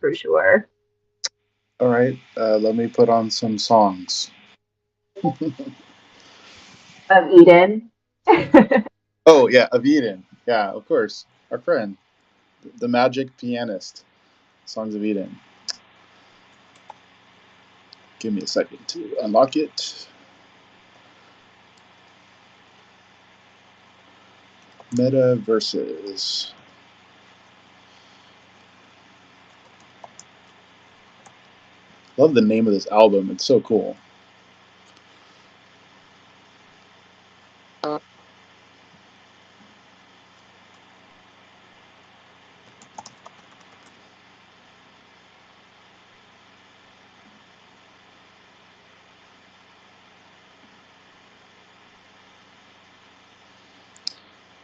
for sure. All right, let me put on some songs. Of Eden. Oh yeah, of Eden. Yeah, of course. Our friend, the magic pianist. Songs of Eden. Give me a second to unlock it. Metaverses. Love the name of this album. It's so cool.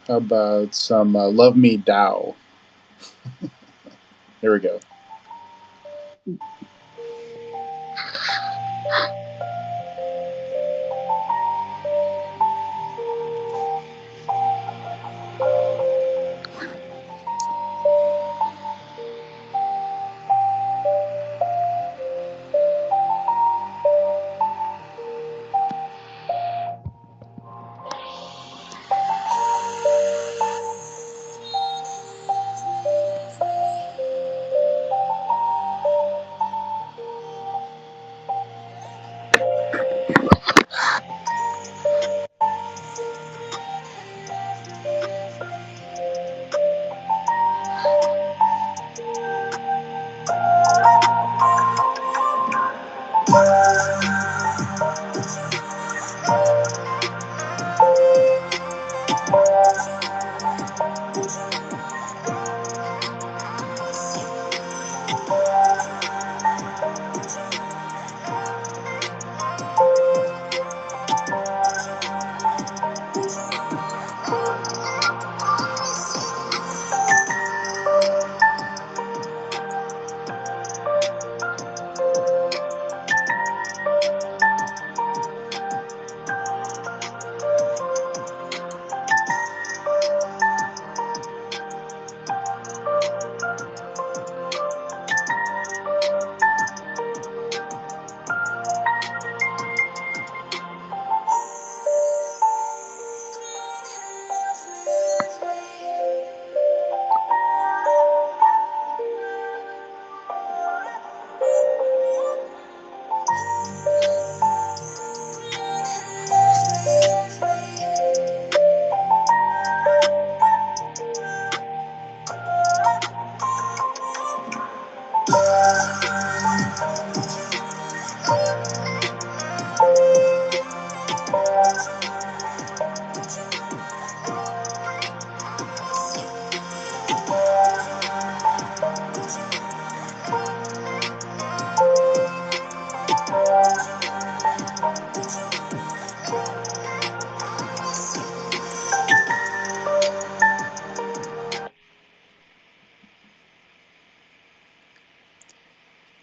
How about some Love Me Dow? Here we go.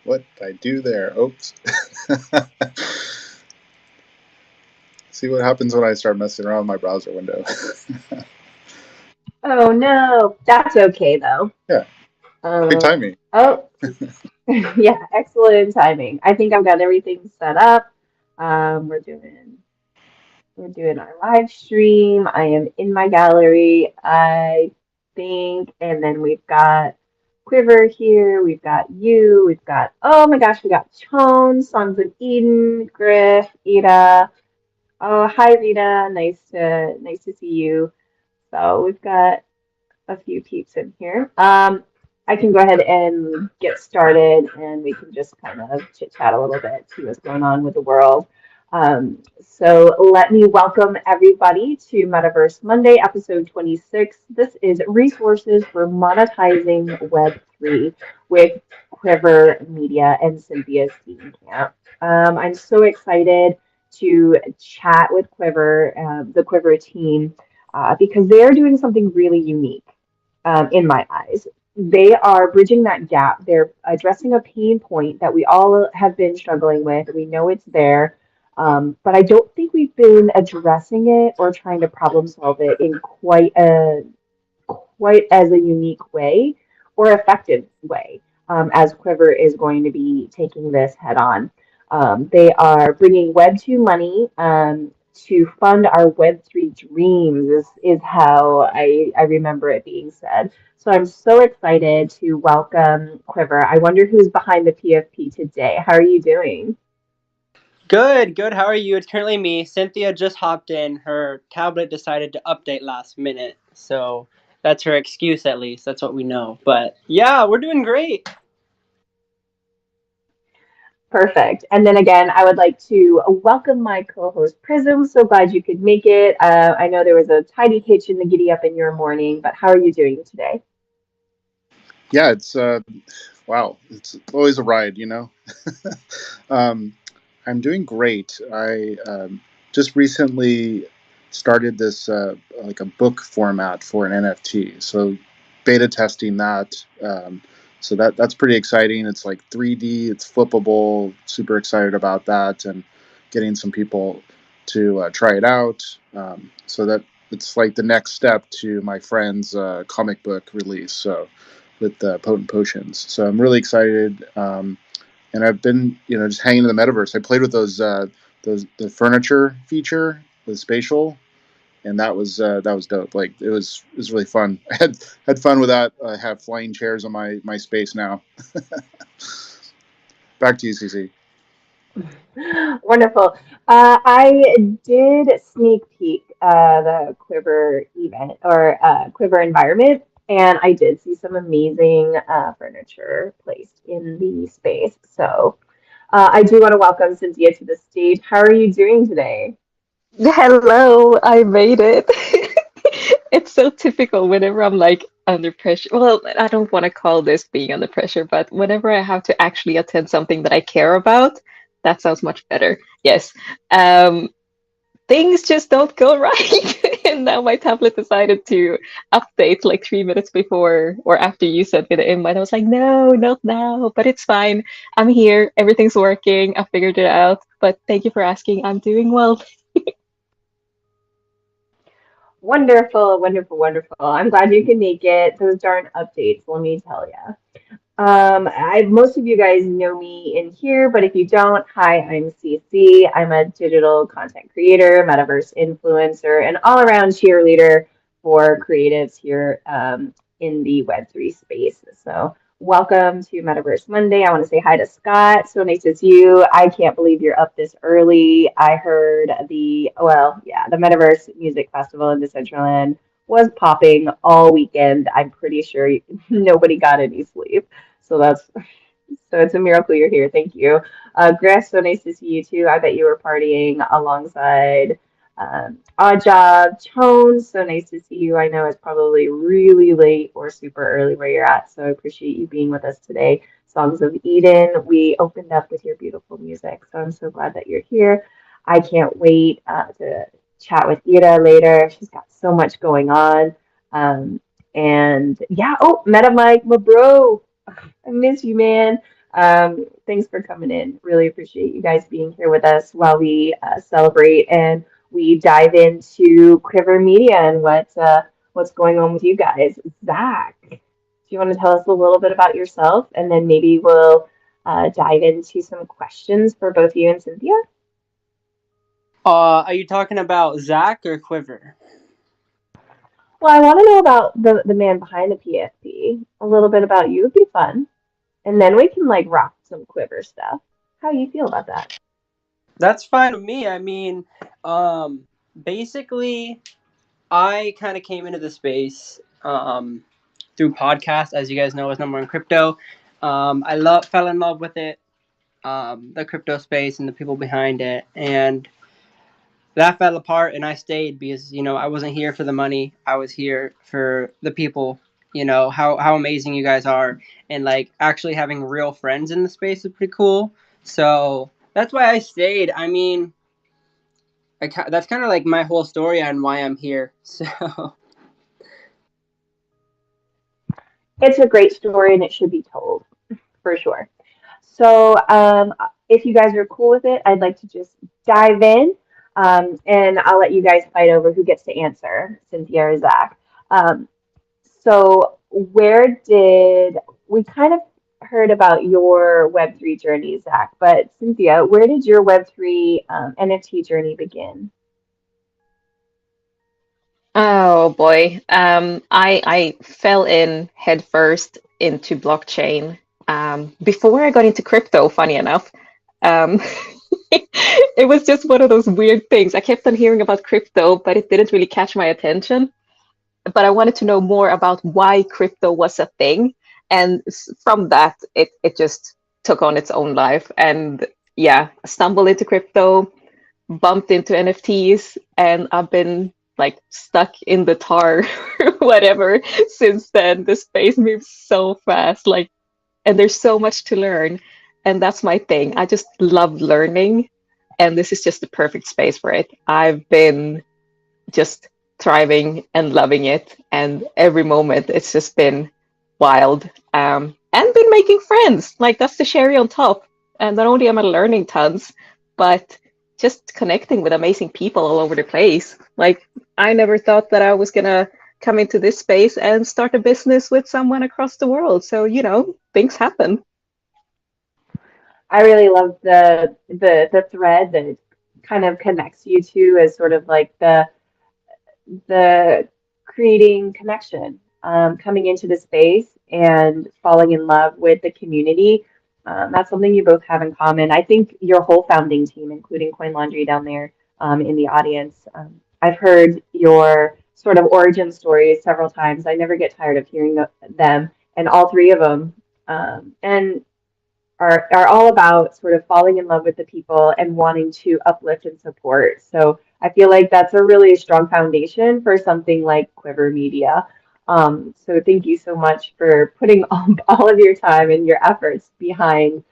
What did I do there? Oops. See what happens when I start messing around with my browser window. Oh no, that's okay though. Yeah, great Um, timing. oh, yeah, excellent timing. I think I've got everything set up. Um, we're doing we're doing our live stream. I am in my gallery, I think, and then we've got Quiver here. We've got you. We've got oh my gosh, we got Tone, Songs of Eden, Griff, Ida. Oh, hi Rita. Nice to see you. So we've got a few peeps in here. I can go ahead and get started and we can just kind of chit chat a little bit, see what's going on with the world. So let me welcome everybody to Metaverse Monday, episode 26. This is Resources for Monetizing Web3 with Quiver Media and Cynthia Steenkamp. I'm so excited to chat with Quiver, the Quiver team, because they're doing something really unique in my eyes. They are bridging that gap. They're addressing a pain point that we all have been struggling with. We know it's there, but I don't think we've been addressing it or trying to problem solve it in quite as a unique way or effective way. as Quiver is going to be taking this head on. They are bringing Web2 money to fund our Web3 dreams, is how I remember it being said. So I'm so excited to welcome Quiver. I wonder who's behind the PFP today. How are you doing? Good, good. How are you? It's currently me. Cynthia just hopped in. Her tablet decided to update last minute. So that's her excuse, at least. That's what we know. But yeah, we're doing great. Perfect. And then again, I would like to welcome my co-host Prism. So glad you could make it. I know there was a tidy kitchen to giddy up in your morning, but how are you doing today? Yeah, it's wow, it's always a ride, you know. um, I'm doing great. I just recently started this like a book format for an NFT, so beta testing that. So that's pretty exciting. It's like 3D, it's flippable. Super excited about that, and getting some people to try it out. So that it's like the next step to my friend's comic book release. So with Potent Potions. So I'm really excited. And I've been, just hanging in the metaverse. I played with those the furniture feature, the spatial, and that was dope. Like it was really fun. I had fun with that. I have flying chairs on my space now. Back to you, CC. Wonderful. I did sneak peek the Quiver event or Quiver environment, and I did see some amazing furniture placed in the space. So I do want to welcome Cynthia to the stage. How are you doing today? Hello, I made it. It's so typical whenever I'm like under pressure. Well, I don't want to call this being under pressure, but whenever I have to actually attend something that I care about, that sounds much better. Yes. Um, Things just don't go right. And now my tablet decided to update like 3 minutes before or after you sent me the invite. I was like, no, not now, but it's fine. I'm here. Everything's working. I figured it out. But thank you for asking. I'm doing well. Wonderful, wonderful, wonderful. I'm glad you can make it. Those darn updates, let me tell you. Most of you guys know me in here, but if you don't, hi, I'm CC. I'm a digital content creator, metaverse influencer, and all-around cheerleader for creatives here in the Web3 space. So welcome to Metaverse Monday. I want to say hi to Scott. So nice to see you. I can't believe you're up this early. I heard the Metaverse Music Festival in Decentraland was popping all weekend. I'm pretty sure nobody got any sleep. So it's a miracle you're here. Thank you. Grass, so nice to see you too. I bet you were partying alongside Odd Job. Tones, so nice to see you. I know it's probably really late or super early where you're at, so I appreciate you being with us today. Songs of Eden, we opened up with your beautiful music, so I'm so glad that you're here. I can't wait to chat with Ida later. She's got so much going on. Um, and yeah, oh, Meta Mike, my bro. I miss you, man. Thanks for coming in. Really appreciate you guys being here with us while we celebrate and we dive into Quiver Media and what's going on with you guys. Zach, do you want to tell us a little bit about yourself, and then maybe we'll dive into some questions for both you and Cynthia? Are you talking about Zach or Quiver? Well, I want to know about the man behind the PFP. A little bit about you would be fun, and then we can like rock some Quiver stuff. How you feel about that? That's fine with me. I mean, um, basically, I kind of came into the space through podcasts. As you guys know, as number one crypto. Fell in love with it, the crypto space and the people behind it, and that fell apart. And I stayed because I wasn't here for the money. I was here for the people. How amazing you guys are, and like actually having real friends in the space is pretty cool. So that's why I stayed. I mean, that's kind of like my whole story on why I'm here. So It's a great story and it should be told for sure. So, if you guys are cool with it, I'd like to just dive in, and I'll let you guys fight over who gets to answer, Cynthia or Zach. So, where did we kind of? heard about your Web3 journey, Zach, but Cynthia, where did your Web3 NFT journey begin? Oh boy. I fell in headfirst into blockchain before I got into crypto, funny enough. Um, it was just one of those weird things. I kept on hearing about crypto, but it didn't really catch my attention. But I wanted to know more about why crypto was a thing. And from that, it just took on its own life. And yeah, I stumbled into crypto, bumped into NFTs, and I've been like stuck in the tar whatever since then. The space moves so fast, like, and there's so much to learn. And that's my thing. I just love learning, and this is just the perfect space for it. I've been just thriving and loving it. And every moment it's just been wild. And been making friends. Like that's the cherry on top. And not only am I learning tons, but just connecting with amazing people all over the place. Like I never thought that I was gonna come into this space and start a business with someone across the world. So, things happen. I really love the thread that it kind of connects you to as sort of like the creating connection, coming into the space and falling in love with the community. That's something you both have in common. I think your whole founding team, including Coin Laundry down there in the audience, I've heard your sort of origin stories several times. I never get tired of hearing them, and all three of them. And are all about sort of falling in love with the people and wanting to uplift and support. So I feel like that's a really strong foundation for something like Quiver Media. So thank you so much for putting all of your time and your efforts behind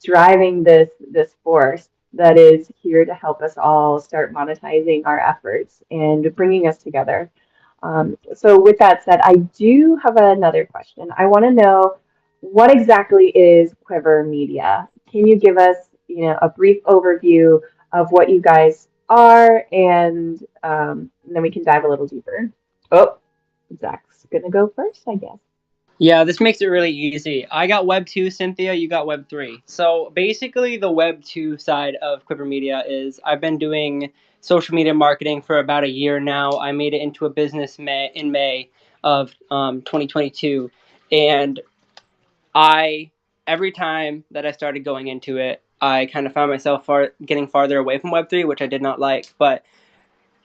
driving this force that is here to help us all start monetizing our efforts and bringing us together. So with that said, I do have another question. I want to know what exactly is Quiver Media? Can you give us, a brief overview of what you guys are, and then we can dive a little deeper. Oh, Zach's gonna go first, I guess. Yeah, this makes it really easy. I got Web 2, Cynthia, you got Web 3. So basically, the Web 2 side of Quiver Media is I've been doing social media marketing for about a year now. I made it into a business in May of 2022. And I, every time that I started going into it, I kind of found myself getting farther away from Web 3, which I did not like. But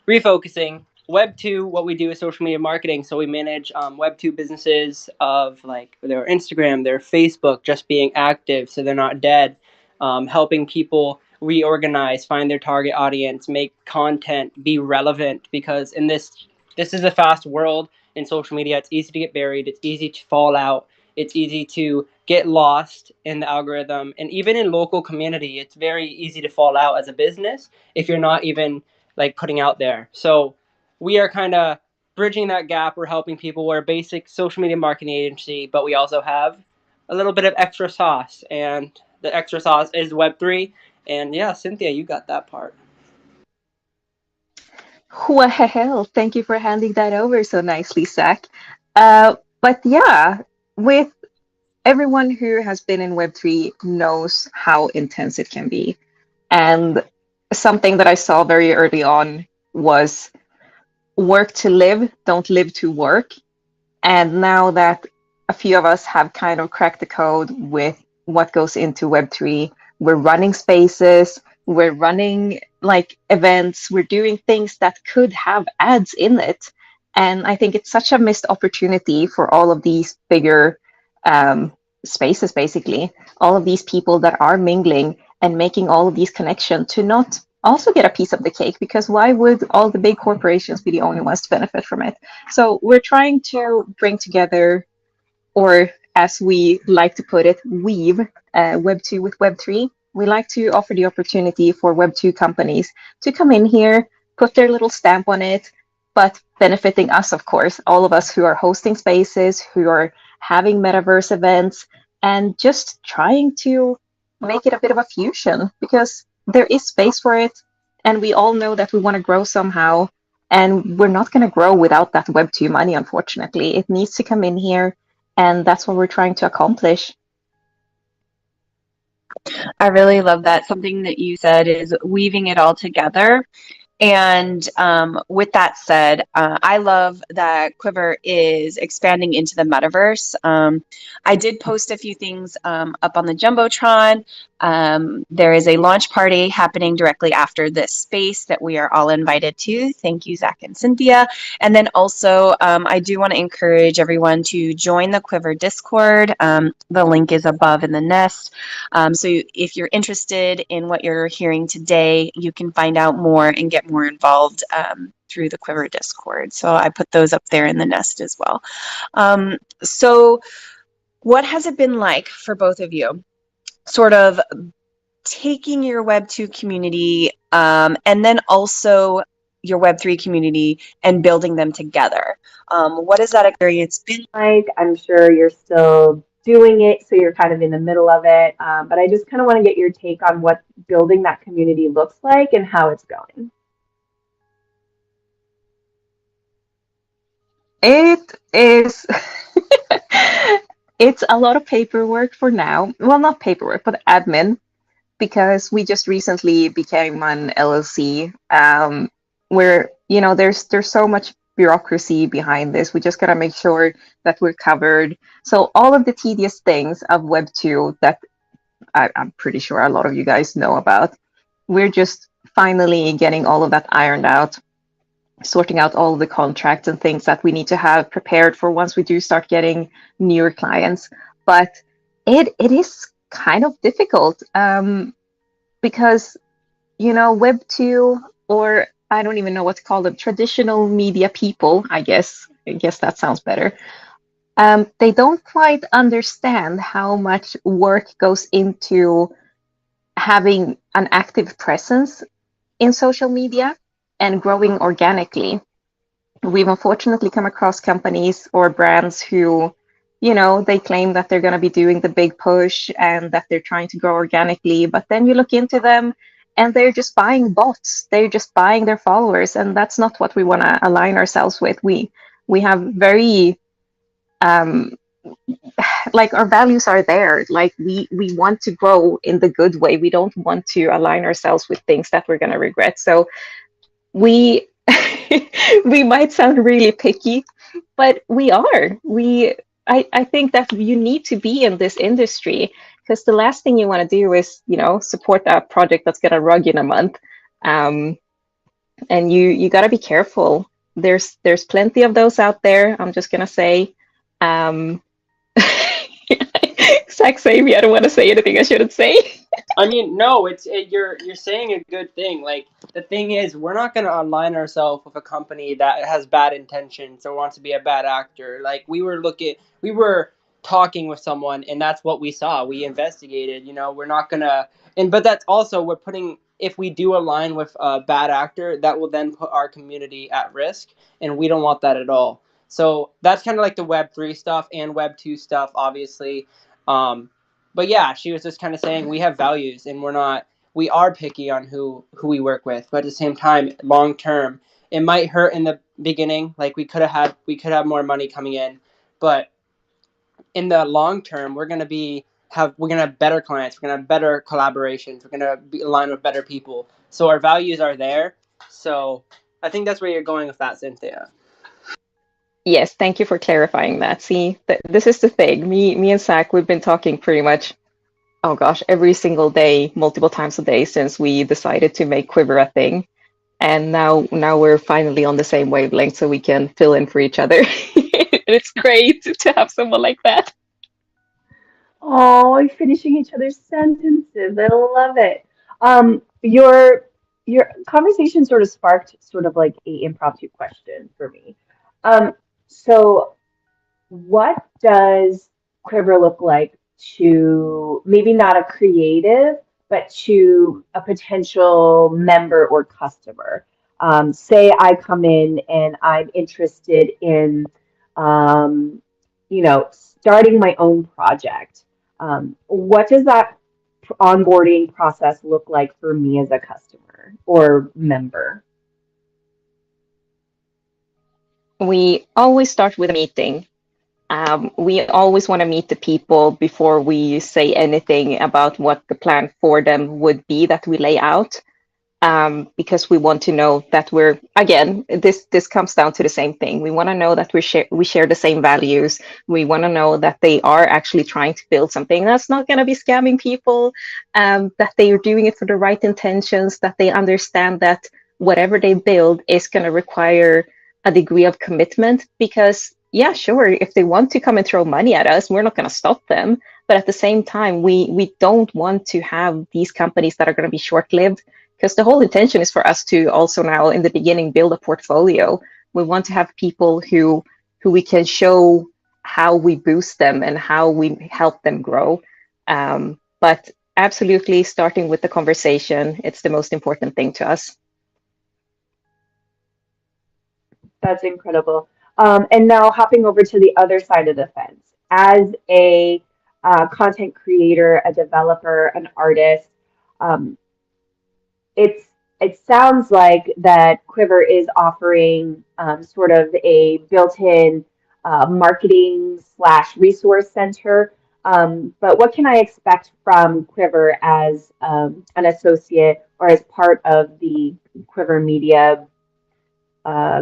refocusing, Web 2, what we do is social media marketing. So we manage Web 2 businesses of like their Instagram, their Facebook, just being active so they're not dead, helping people reorganize, find their target audience, make content, be relevant, because this is a fast world in social media. It's easy to get buried, it's easy to fall out, it's easy to get lost in the algorithm, and even in local community it's very easy to fall out as a business if you're not even like putting out there. So we are kind of bridging that gap. We're helping people. We're a basic social media marketing agency, but we also have a little bit of extra sauce, and the extra sauce is Web3. And yeah, Cynthia, you got that part. Well, thank you for handing that over so nicely, Zach. But yeah, with everyone who has been in Web3 knows how intense it can be. And something that I saw very early on was work to live, don't live to work. And now that a few of us have kind of cracked the code with what goes into Web3, we're running spaces, we're running like events, we're doing things that could have ads in it. And I think it's such a missed opportunity for all of these bigger um, spaces, basically, all of these people that are mingling and making all of these connections to not also get a piece of the cake, because why would all the big corporations be the only ones to benefit from it? So we're trying to bring together, or as we like to put it, weave Web 2 with Web 3. We like to offer the opportunity for Web 2 companies to come in here, put their little stamp on it, but benefiting us, of course, all of us who are hosting spaces, who are having metaverse events, and just trying to make it a bit of a fusion, because there is space for it. And we all know that we want to grow somehow. And we're not going to grow without that Web 2 money, unfortunately. It needs to come in here, and that's what we're trying to accomplish. I really love that. Something that you said is weaving it all together. And with that said, I love that Quiver is expanding into the metaverse. I did post a few things up on the Jumbotron. There is a launch party happening directly after this space that we are all invited to. Thank you, Zach and Cynthia. And then also, I do want to encourage everyone to join the Quiver Discord. The link is above in the nest. So if you're interested in what you're hearing today, you can find out more and get more involved through the Quiver Discord. So I put those up there in the nest as well. So what has it been like for both of you? Sort of taking your Web2 community and then also your Web3 community and building them together. What has that experience been like? I'm sure you're still doing it, so you're kind of in the middle of it. But I just kind of want to get your take on what building that community looks like and how it's going. It is it's a lot of paperwork for now. Well, not paperwork, but admin, because we just recently became an LLC, where there's so much bureaucracy behind this. We just gotta make sure that we're covered. So all of the tedious things of Web2 that I'm pretty sure a lot of you guys know about, we're just finally getting all of that ironed out, sorting out all the contracts and things that we need to have prepared for once we do start getting newer clients. But it is kind of difficult, because Web2, or I don't even know what to call them, traditional media people, I guess that sounds better. They don't quite understand how much work goes into having an active presence in social media and growing organically. We've unfortunately come across companies or brands who, they claim that they're going to be doing the big push and that they're trying to grow organically, but then you look into them and they're just buying bots. They're just buying their followers, and that's not what we want to align ourselves with. We have very um like our values are there. Like we want to grow in the good way. We don't want to align ourselves with things that we're going to regret. So we we might sound really picky, but we are. I think that you need to be in this industry, because the last thing you want to do is, support that project that's gonna rug in a month. Um, and you got to be careful. There's plenty of those out there. I'm just gonna say. Um, Zach, say me. I don't want to say anything I shouldn't say. I mean, no, you're saying a good thing. Like the thing is, we're not going to align ourselves with a company that has bad intentions or wants to be a bad actor. Like we were talking with someone, and that's what we saw. We investigated. We're not gonna, but that's also we're putting. If we do align with a bad actor, that will then put our community at risk, and we don't want that at all. So that's kind of like the Web3 stuff and Web2 stuff, obviously. Um, but yeah, she was just kind of saying we have values and we are picky on who we work with, but at the same time, long term, it might hurt in the beginning. Like we could have more money coming in, but in the long term, we're gonna have better clients, we're gonna have better collaborations, we're gonna be aligned with better people. So our values are there. So I think that's where you're going with that, Cynthia. Yes, thank you for clarifying that. See, this is the thing. Me and Zach, we've been talking pretty much, oh gosh, every single day, multiple times a day since we decided to make Quiver a thing. And now we're finally on the same wavelength, so we can fill in for each other. It's great to have someone like that. Oh, finishing each other's sentences. I love it. Your conversation sort of sparked sort of like a impromptu question for me. So what does Quiver look like to maybe not a creative, but to a potential member or customer? Say I come in and I'm interested in, starting my own project. What does that onboarding process look like for me as a customer or member? We always start with a meeting. We always want to meet the people before we say anything about what the plan for them would be that we lay out, because we want to know that we're, again, this comes down to the same thing. We want to know that we share the same values. We want to know that they are actually trying to build something that's not going to be scamming people, that they are doing it for the right intentions, that they understand that whatever they build is going to require a degree of commitment. Because yeah, sure, if they want to come and throw money at us, we're not going to stop them. But at the same time, we don't want to have these companies that are going to be short-lived, because the whole intention is for us to also now in the beginning build a portfolio. We want to have people who we can show how we boost them and how we help them grow. But absolutely, starting with the conversation, it's the most important thing to us. That's incredible. And now hopping over to the other side of the fence, as a content creator, a developer, an artist, um, it's it sounds like that Quiver is offering sort of a built-in marketing slash resource center. But what can I expect from Quiver as an associate or as part of the Quiver Media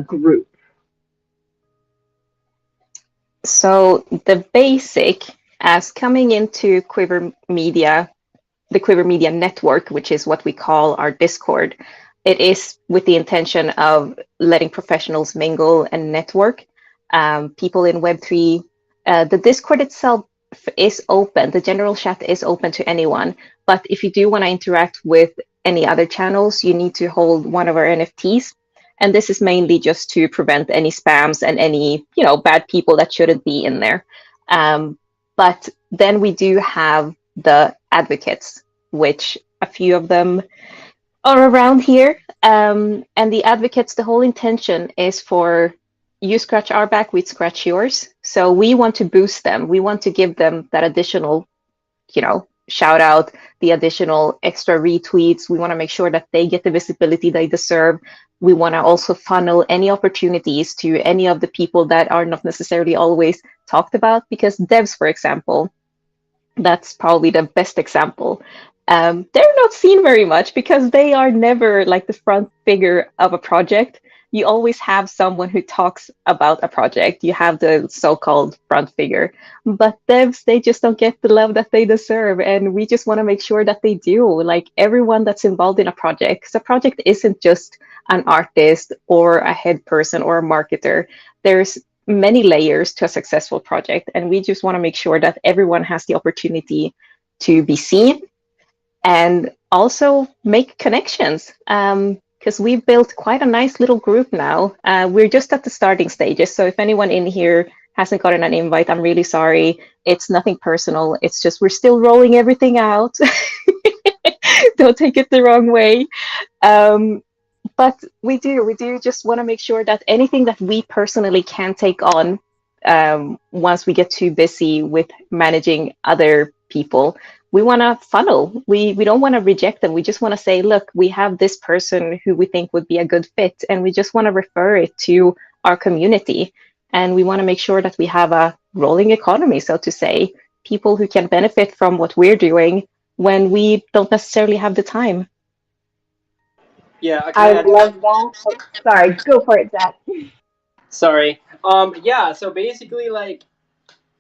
group? So the basic, as coming into Quiver Media, the Quiver Media Network, which is what we call our Discord, it is with the intention of letting professionals mingle and network. People in Web3, the Discord itself is open. The general chat is open to anyone. But if you do want to interact with any other channels, you need to hold one of our NFTs. And this is mainly just to prevent any spams and any, bad people that shouldn't be in there. But then we do have the advocates, which a few of them are around here. And the advocates, the whole intention is for you scratch our back, we scratch yours. So we want to boost them. We want to give them that additional, shout out, the additional extra retweets. We want to make sure that they get the visibility they deserve. We want to also funnel any opportunities to any of the people that are not necessarily always talked about, because devs, for example, that's probably the best example. They're not seen very much because they are never like the front figure of a project. You always have someone who talks about a project. You have the so-called front figure. But devs, they just don't get the love that they deserve. And we just want to make sure that they do. Like everyone that's involved in a project. Because a project isn't just an artist or a head person or a marketer. There's many layers to a successful project. And we just want to make sure that everyone has the opportunity to be seen and also make connections. Because we've built quite a nice little group now. We're just at the starting stages. So if anyone in here hasn't gotten an invite, I'm really sorry. It's nothing personal. It's just we're still rolling everything out. Don't take it the wrong way. Um, but we do just want to make sure that anything that we personally can take on, once we get too busy with managing other people, we want to funnel. We don't want to reject them. We just want to say, look, we have this person who we think would be a good fit, and we just want to refer it to our community. And we want to make sure that we have a rolling economy, so to say, people who can benefit from what we're doing when we don't necessarily have the time. Yeah, can I I add to that? love that. Oh, sorry, go for it, Zach. Sorry. Yeah. So basically, like,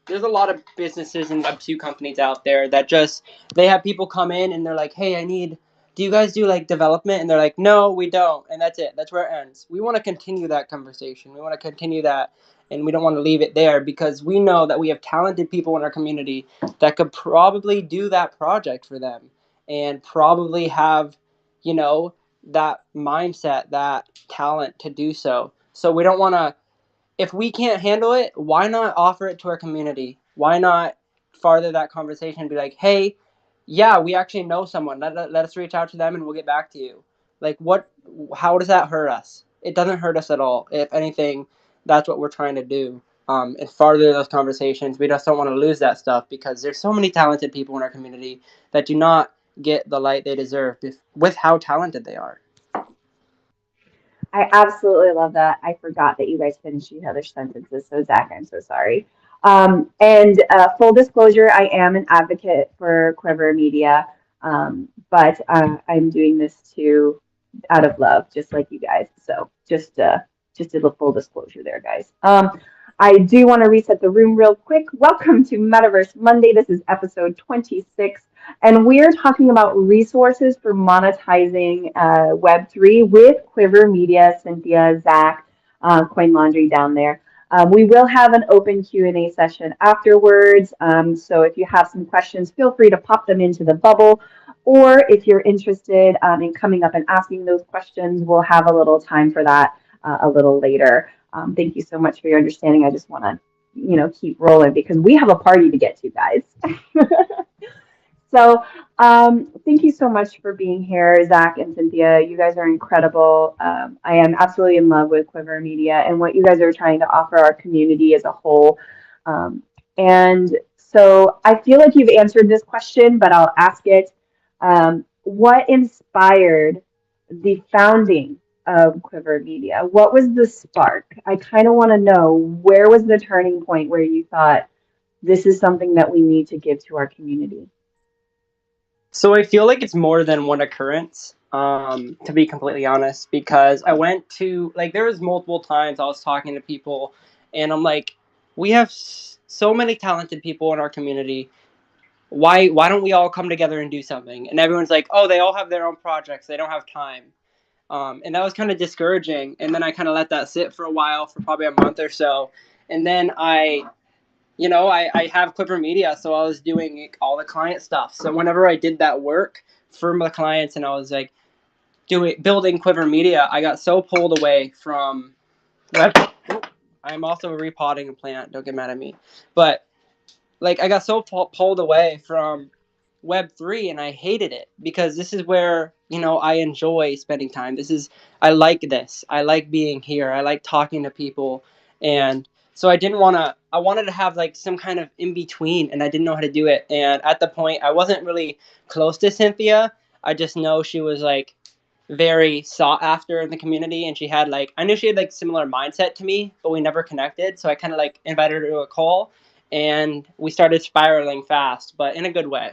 there's a lot of businesses and Web 2 companies out there that just they have people come in and they're like, "Hey, I need. Do you guys do like development?" And they're like, "No, we don't." And that's it. That's where it ends. We want to continue that conversation. We want to continue that, and we don't want to leave it there because we know that we have talented people in our community that could probably do that project for them and probably have, you know, that mindset, that talent to do so. So we don't want to, if we can't handle it, why not offer it to our community? Why not farther that conversation and be like, hey, yeah, we actually know someone. Let us reach out to them and we'll get back to you. Like, what, how does that hurt us? It doesn't hurt us at all. If anything, that's what we're trying to do. And farther those conversations, we just don't want to lose that stuff because there's so many talented people in our community that do not get the light they deserve with how talented they are. I absolutely love that. I forgot that you guys finished each other's sentences. So, Zach, I'm so sorry. And full disclosure, I am an advocate for Quiver Media, but I'm doing this too out of love, just like you guys. So just a little full disclosure there, guys. I do want to reset the room real quick. Welcome to Metaverse Monday. This is episode 26, and we're talking about resources for monetizing Web3 with Quiver Media, Cynthia, Zach, Coin Laundry down there. We will have an open Q&A session afterwards. So if you have some questions, feel free to pop them into the bubble. Or if you're interested in coming up and asking those questions, we'll have a little time for that a little later. Thank you so much for your understanding. I just want to, keep rolling because we have a party to get to, guys. So, thank you so much for being here, Zach and Cynthia. You guys are incredible. I am absolutely in love with Quiver Media and what you guys are trying to offer our community as a whole. And so I feel like you've answered this question, but I'll ask it. What inspired the founding of Quiver Media? What was the spark? I kind of want to know, where was the turning point where you thought this is something that we need to give to our community? So I feel like it's more than one occurrence, to be completely honest, because I went to, like, there was multiple times I was talking to people, and I'm like, we have so many talented people in our community. Why don't we all come together and do something? And everyone's like, oh, they all have their own projects. They don't have time. And that was kind of discouraging. And then I kind of let that sit for a while, for probably a month or so. And then I have Clipper Media, so I was doing all the client stuff. So whenever I did that work for my clients, and I was like building Quiver Media, I got so pulled away from web. I'm also repotting a plant. Don't get mad at me, but like I got so pulled away from Web3, and I hated it because this is where I enjoy spending time. I like this. I like being here. I like talking to people, and so I didn't want to. I wanted to have like some kind of in between, and I didn't know how to do it. And at the point, I wasn't really close to Cynthia. I just know she was like very sought after in the community, and I knew she had like similar mindset to me, but we never connected. So I kind of like invited her to a call, and we started spiraling fast, but in a good way.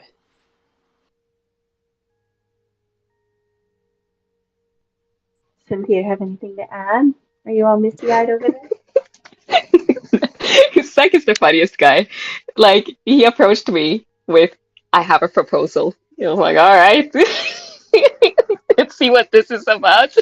Cynthia, you have anything to add? Are you all misty-eyed over there? Zach is the funniest guy. Like, he approached me with, I have a proposal. I was like, all right, let's see what this is about.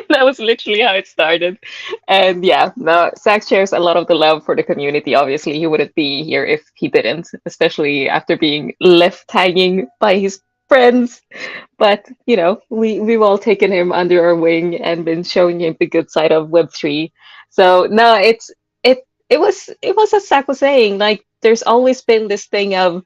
That was literally how it started. And yeah, no, Zach shares a lot of the love for the community. Obviously, he wouldn't be here if he didn't, especially after being left hanging by his friends. But we've all taken him under our wing and been showing him the good side of Web3. So no, it was as Zach was saying, like there's always been this thing of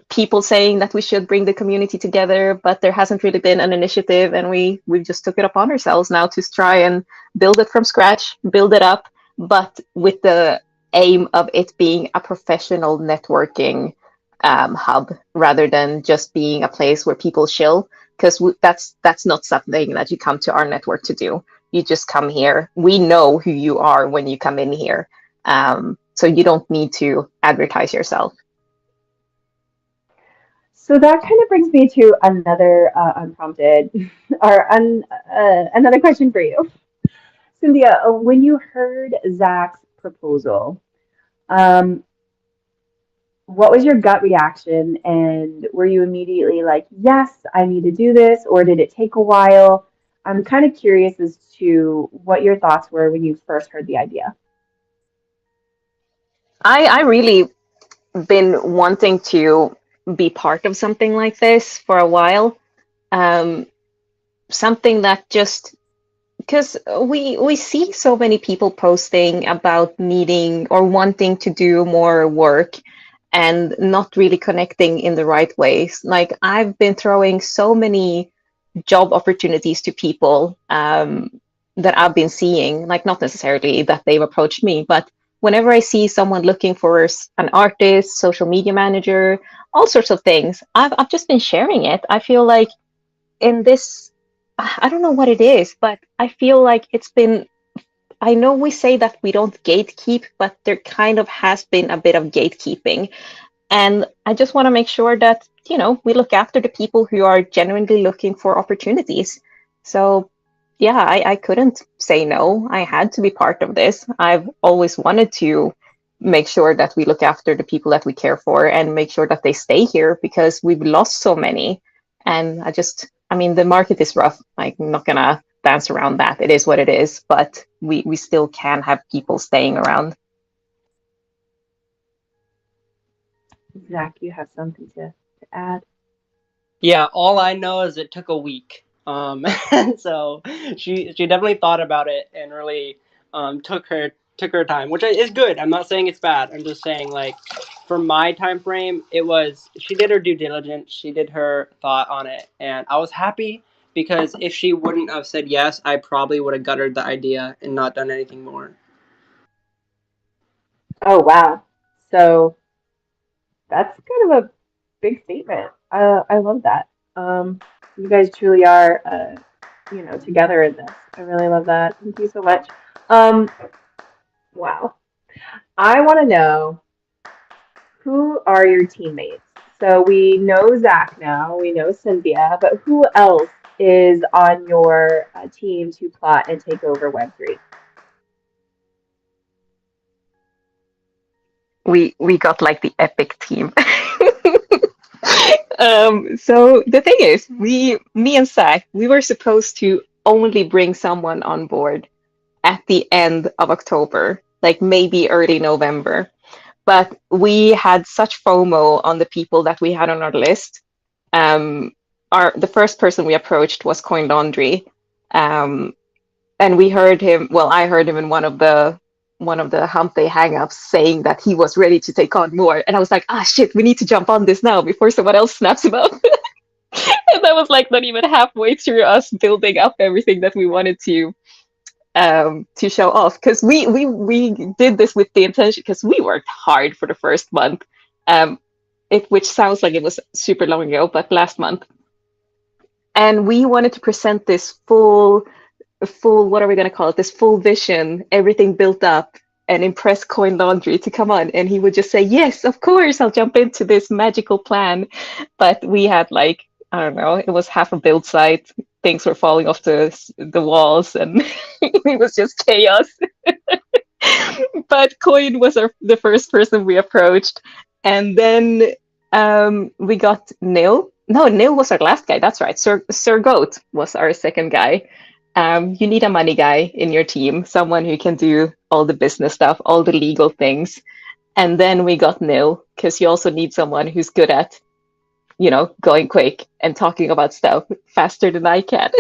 people saying that we should bring the community together, but there hasn't really been an initiative, and we just took it upon ourselves now to try and build it from scratch, build it up, but with the aim of it being a professional networking hub rather than just being a place where people chill. Because that's not something that you come to our network to do. You just come here. We know who you are when you come in here, so you don't need to advertise yourself. So that kind of brings me to another unprompted or another question for you. Cynthia, when you heard Zach's proposal, um, what was your gut reaction? And were you immediately like, yes, I need to do this? Or did it take a while? I'm kind of curious as to what your thoughts were when you first heard the idea. I really been wanting to be part of something like this for a while. Um, Something that just because we see so many people posting about needing or wanting to do more work and not really connecting in the right ways. Like I've been throwing so many job opportunities to people that I've been seeing, like not necessarily that they've approached me, but whenever I see someone looking for an artist, social media manager, all sorts of things, I've just been sharing it. I feel like in this, I don't know what it is, but I feel like it's been I know we say that we don't gatekeep, but there kind of has been a bit of gatekeeping. And I just want to make sure that, we look after the people who are genuinely looking for opportunities. So, yeah, I couldn't say no. I had to be part of this. I've always wanted to make sure that we look after the people that we care for and make sure that they stay here because we've lost so many. And I mean, the market is rough. I'm not gonna dance around that. It is what it is, but we still can have people staying around. Zach, you have something to add? Yeah, all I know is it took a week. So she definitely thought about it and really took her time, which is good. I'm not saying it's bad. I'm just saying like for my time frame, it was she did her due diligence. She did her thought on it, and I was happy because if she wouldn't have said yes, I probably would have guttered the idea and not done anything more. Oh, wow. So that's kind of a big statement. I love that. You guys truly are, together in this. I really love that. Thank you so much. Um, wow. I want to know, who are your teammates? So we know Zach now, we know Cynthia, but who else is on your team to plot and take over Web3? We got like the epic team. So the thing is, me and Zach, we were supposed to only bring someone on board at the end of October, like maybe early November. But we had such FOMO on the people that we had on our list. Um, the first person we approached was Coin Laundry, um, and we heard him. Well, I heard him in one of the Hump Day hangups saying that he was ready to take on more, and I was like, ah, shit, we need to jump on this now before someone else snaps him up. And that was like not even halfway through us building up everything that we wanted to show off because we did this with the intention because we worked hard for the first month, um, which sounds like it was super long ago, but last month, and we wanted to present this full what are we going to call it, this full vision, everything built up, and impress Coin Laundry to come on, and he would just say yes, of course, I'll jump into this magical plan. But we had like, I don't know, it was half a build site, things were falling off the walls, and it was just chaos. But Coin was the first person we approached, and then we got Neil. No, Neil was our last guy. That's right. Sir Goat was our second guy. You need a money guy in your team, someone who can do all the business stuff, all the legal things. And then we got Neil because you also need someone who's good at, going quick and talking about stuff faster than I can.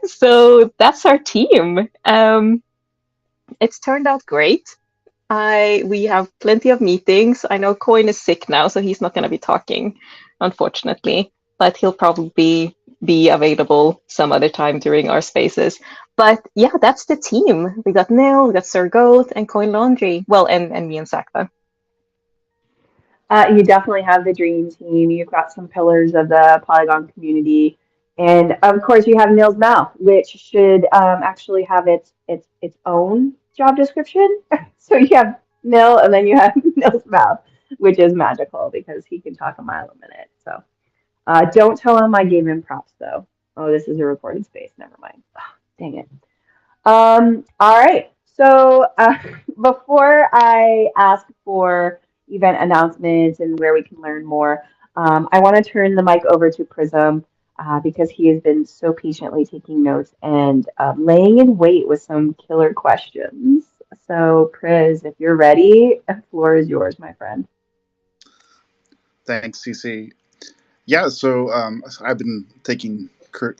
So that's our team. It's turned out great. We have plenty of meetings. I know Coin is sick now, so he's not going to be talking, unfortunately, but he'll probably be available some other time during our spaces. But yeah, that's the team. We got Neil, we got Sir Goat, and Coin Laundry. Well, and me and Sakta. You definitely have the dream team. You've got some pillars of the Polygon community, and of course, you have Nils Mouth, which should actually have its own job description. So you have Nil, and then you have Nils Mouth, which is magical because he can talk a mile a minute. So don't tell him I gave him props, though. Oh, this is a recorded space. Never mind. Oh, dang it. All right. So before I ask for event announcements and where we can learn more, I want to turn the mic over to Prism because he has been so patiently taking notes and laying in wait with some killer questions. So, Priz, if you're ready, the floor is yours, my friend. Thanks, CC. Yeah, so I've been taking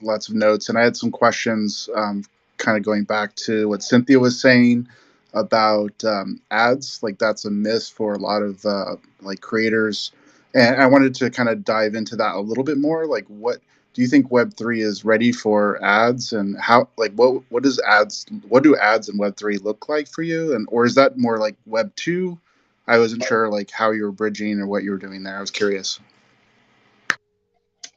lots of notes, and I had some questions, kind of going back to what Cynthia was saying about ads. Like that's a myth for a lot of like creators, and I wanted to kind of dive into that a little bit more. Like, what do you think Web3 is ready for ads, and how? Like, what does ads? What do ads in Web3 look like for you, and or is that more like Web2? I wasn't sure like how you were bridging or what you were doing there. I was curious.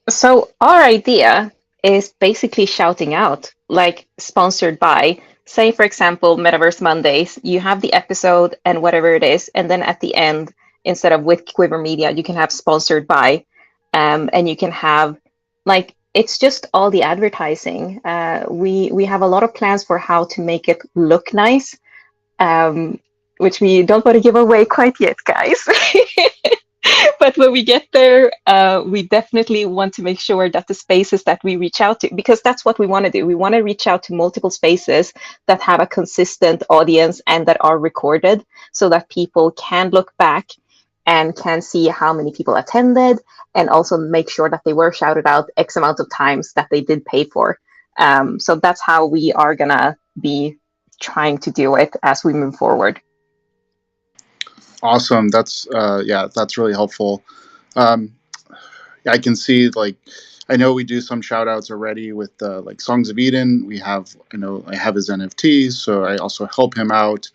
So our idea is basically shouting out, like sponsored by. say for example Metaverse Mondays, you have the episode and whatever it is, and then at the end, instead of with Quiver Media, you can have sponsored by, and you can have like it's just all the advertising. We have a lot of plans for how to make it look nice, um, which we don't want to give away quite yet, guys. But when we get there, we definitely want to make sure that the spaces that we reach out to, because that's what we want to do. We want to reach out to multiple spaces that have a consistent audience and that are recorded so that people can look back and can see how many people attended and also make sure that they were shouted out X amount of times that they did pay for. So that's how we are going to be trying to do it as we move forward. Awesome. That's yeah, that's really helpful. Um, I can see like I know we do some shout outs already with like Songs of Eden. We have I know I have his NFTs, so I also help him out.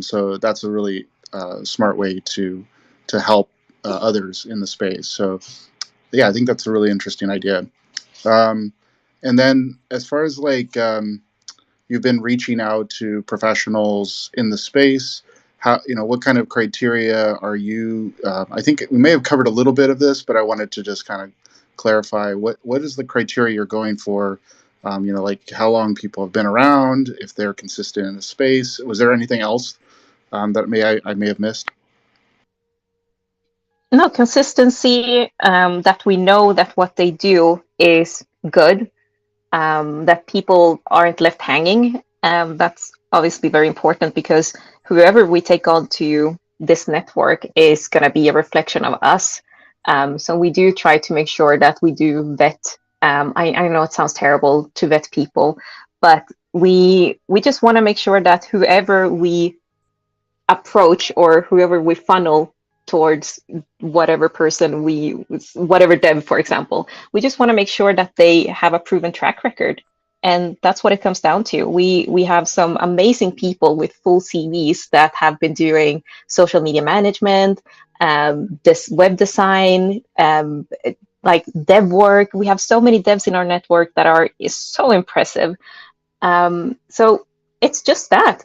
So that's a really smart way to help others in the space. So yeah, I think that's a really interesting idea. Um, and then as far as like you've been reaching out to professionals in the space, how what kind of criteria are you I think we may have covered a little bit of this, but I wanted to just kind of clarify what is the criteria you're going for. Like how long people have been around, if they're consistent in the space. Was there anything else that I may have missed? No, consistency, that we know that what they do is good, that people aren't left hanging. That's obviously very important because whoever we take on to this network is going to be a reflection of us. So we do try to make sure that we do vet. I know it sounds terrible to vet people, but we just want to make sure that whoever we approach or whoever we funnel towards whatever person whatever dev, for example, we just want to make sure that they have a proven track record. And that's what it comes down to. We have some amazing people with full CVs that have been doing social media management, this web design, like dev work. We have so many devs in our network that is so impressive. So it's just that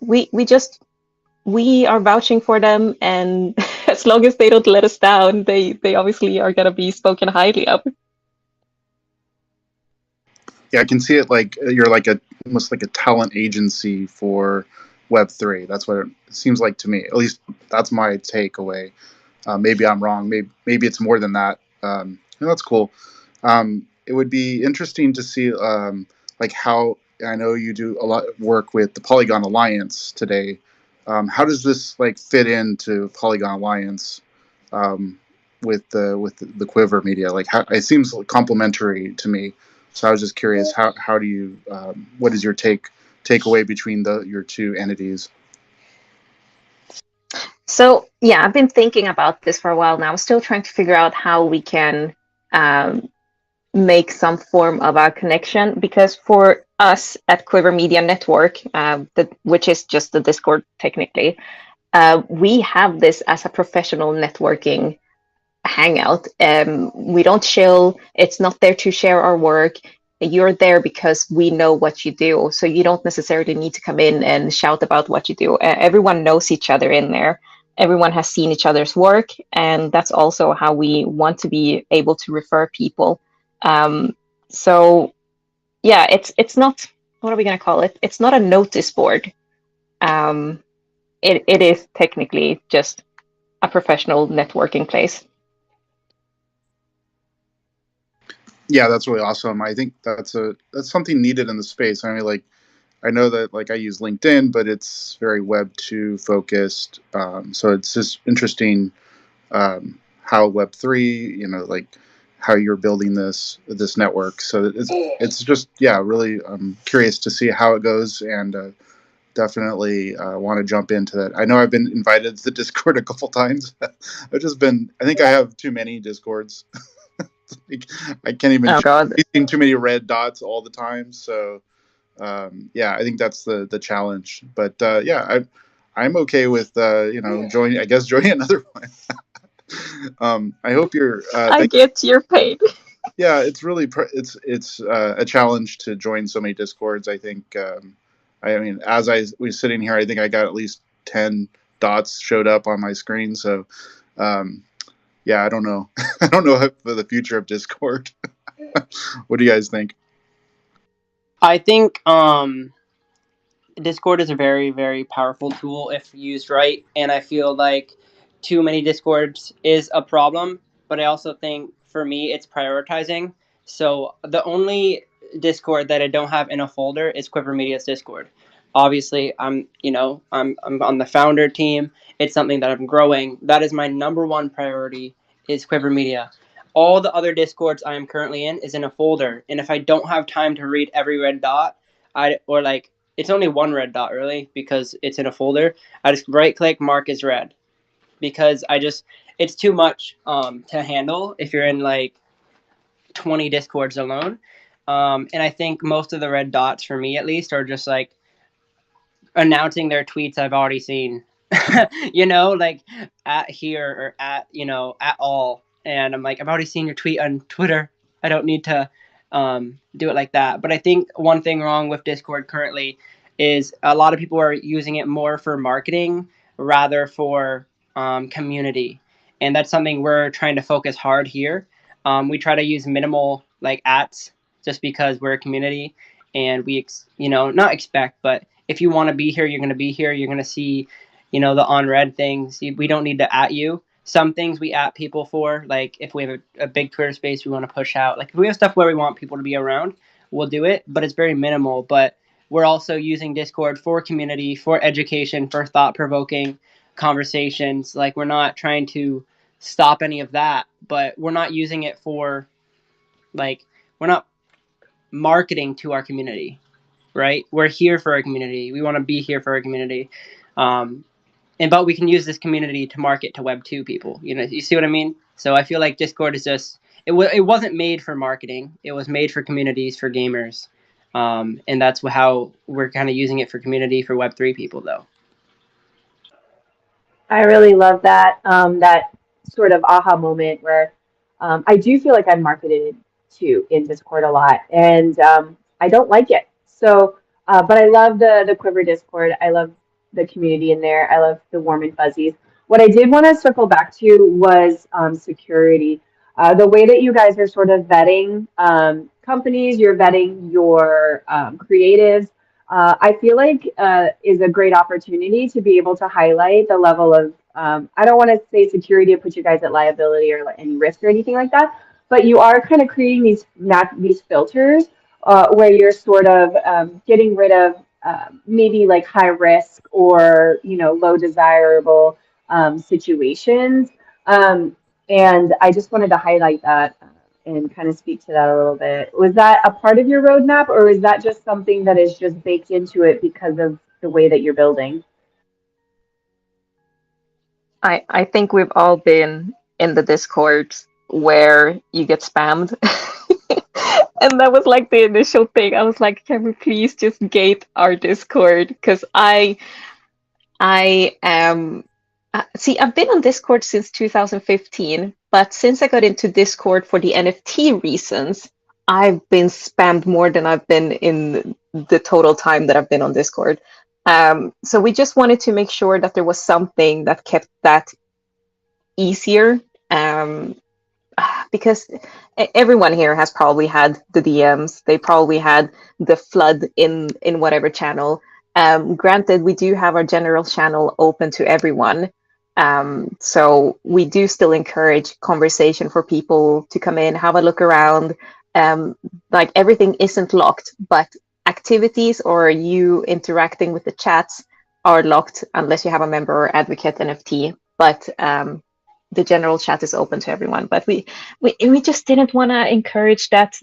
we are vouching for them, and as long as they don't let us down, they obviously are going to be spoken highly of. Yeah, I can see it like you're like a almost like a talent agency for Web3. That's what it seems like to me. At least that's my takeaway. Maybe I'm wrong. Maybe it's more than that. And that's cool. It would be interesting to see like how I know you do a lot of work with the Polygon Alliance today. How does this like fit into Polygon Alliance with the Quiver Media? Like, how, it seems complementary to me. So I was just curious, how do you what is your takeaway between your two entities? So yeah, I've been thinking about this for a while now. I'm still trying to figure out how we can um, make some form of a connection, because for us at Quiver Media Network, which is just the Discord technically, we have this as a professional networking hangout. We don't chill. It's not there to share our work. You're there because we know what you do. So you don't necessarily need to come in and shout about what you do. Everyone knows each other in there. Everyone has seen each other's work. And that's also how we want to be able to refer people. So yeah, it's not, what are we going to call it? It's not a notice board. Um, it is technically just a professional networking place. Yeah, that's really awesome. I think that's something needed in the space. I mean, like I know that like I use LinkedIn, but it's very Web 2 focused. So it's just interesting how Web 3, like how you're building this network. So it's just yeah, really curious to see how it goes, and definitely want to jump into that. I know I've been invited to the Discord a couple times. I think I have too many Discords. Like, I can't even Oh God. seeing too many red dots all the time. So yeah, I think that's the challenge. But yeah, I'm okay with joining. I guess joining another one. I hope you're. I get your pain. Yeah, it's really it's a challenge to join so many Discords. I think I mean, as I was sitting here, I think I got at least 10 dots showed up on my screen. So, um, yeah, I don't know. I don't know for the future of Discord. What do you guys think? I think Discord is a very, very powerful tool if used right, and I feel like too many Discords is a problem. But I also think for me, it's prioritizing. So the only Discord that I don't have in a folder is Quiver Media's Discord. Obviously, I'm on the founder team. It's something that I'm growing. That is my number one priority is Quiver Media. All the other Discords I am currently in is in a folder, and if I don't have time to read every red dot, I or like it's only one red dot really because it's in a folder. I just right click mark as read because it's too much to handle if you're in like 20 discords alone. And I think most of the red dots for me at least are just like announcing their tweets I've already seen. Like at here or at at all. And I'm like, I've already seen your tweet on Twitter. I don't need to do it like that. But I think one thing wrong with Discord currently is a lot of people are using it more for marketing rather for community, and that's something we're trying to focus hard here. We try to use minimal like ads just because we're a community, and not expect, but if you want to be here, you're going to be here. You're going to see, the on red things. We don't need to at you. Some things we at people for, like if we have a big Twitter space we want to push out. Like if we have stuff where we want people to be around, we'll do it, but it's very minimal. But we're also using Discord for community, for education, for thought provoking conversations. Like we're not trying to stop any of that, but we're not using it for like we're not marketing to our community, right? We're here for our community. We want to be here for our community. Um, but we can use this community to market to Web 2 people. You see what I mean? So I feel like Discord is just, it wasn't made for marketing. It was made for communities, for gamers. And that's how we're kind of using it for community for Web 3 people, though. I really love that sort of aha moment where I do feel like I'm marketed to in Discord a lot, and I don't like it. So, but I love the Quiver Discord. I love the community in there. I love the warm and fuzzies. What I did want to circle back to was security. The way that you guys are sort of vetting companies, you're vetting your creatives. I feel like is a great opportunity to be able to highlight the level of I don't want to say security to put you guys at liability or any risk or anything like that, but you are kind of creating these filters where you're sort of getting rid of maybe like high risk or low desirable situations. Um, and I just wanted to highlight that and kind of speak to that a little bit. Was that a part of your roadmap, or is that just something that is just baked into it because of the way that you're building? I think we've all been in the Discord where you get spammed. And that was like the initial thing. I was like, can we please just gate our Discord? Because I am see, I've been on Discord since 2015, but since I got into Discord for the NFT reasons, I've been spammed more than I've been in the total time that I've been on Discord. So we just wanted to make sure that there was something that kept that easier. Um, because everyone here has probably had the DMs. They probably had the flood in whatever channel. Granted, we do have our general channel open to everyone. So we do still encourage conversation for people to come in, have a look around. Like everything isn't locked, but activities or you interacting with the chats are locked unless you have a member or advocate NFT. But the general chat is open to everyone. But we just didn't want to encourage that,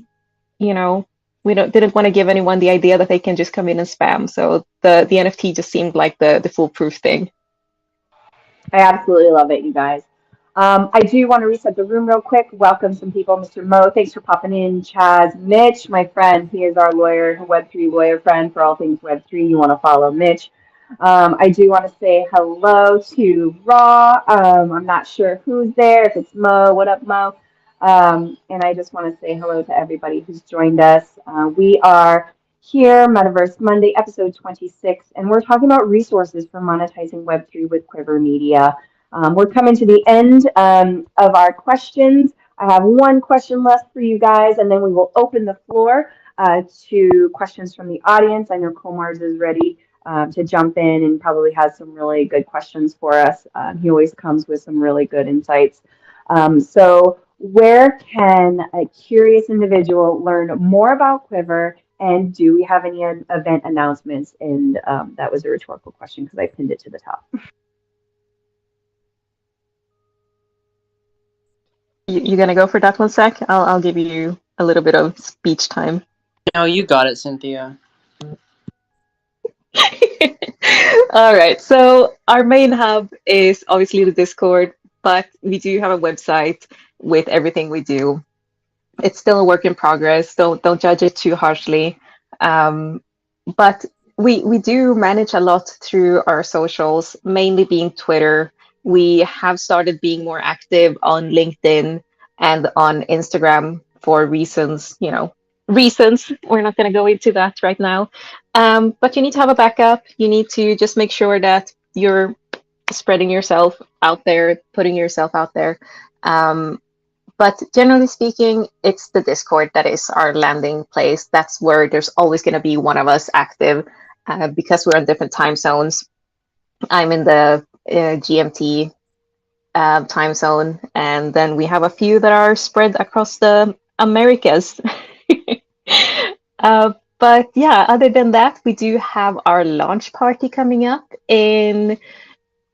you know, we don't didn't want to give anyone the idea that they can just come in and spam. So the NFT just seemed like the foolproof thing. I absolutely love it, you guys. I do want to reset the room real quick. Welcome some people. Mr. Mo, thanks for popping in. Chaz, Mitch, my friend, he is our lawyer, Web3 lawyer friend for all things Web3. You want to follow Mitch. I do want to say hello to Raw. I'm not sure who's there, if it's Mo. What up, Mo? And I just want to say hello to everybody who's joined us. We are here, Metaverse Monday, episode 26, and we're talking about resources for monetizing Web3 with Quiver Media. We're coming to the end of our questions. I have one question left for you guys, and then we will open the floor to questions from the audience. I know Komars is ready to jump in and probably has some really good questions for us. He always comes with some really good insights. So, where can a curious individual learn more about Quiver? And do we have any event announcements? And that was a rhetorical question because I pinned it to the top. You gonna go for that one, Zach? I'll give you a little bit of speech time. No, you got it, Cynthia. All right. So our main hub is obviously the Discord, but we do have a website with everything we do. It's still a work in progress. Don't judge it too harshly. Um, but we do manage a lot through our socials, mainly being Twitter. We have started being more active on LinkedIn and on Instagram for reasons, reasons. We're not going to go into that right now. But you need to have a backup. You need to just make sure that you're spreading yourself out there, putting yourself out there. Um, but generally speaking, it's the Discord that is our landing place. That's where there's always going to be one of us active because we're on different time zones. I'm in the GMT time zone, and then we have a few that are spread across the Americas. But yeah, other than that, we do have our launch party coming up in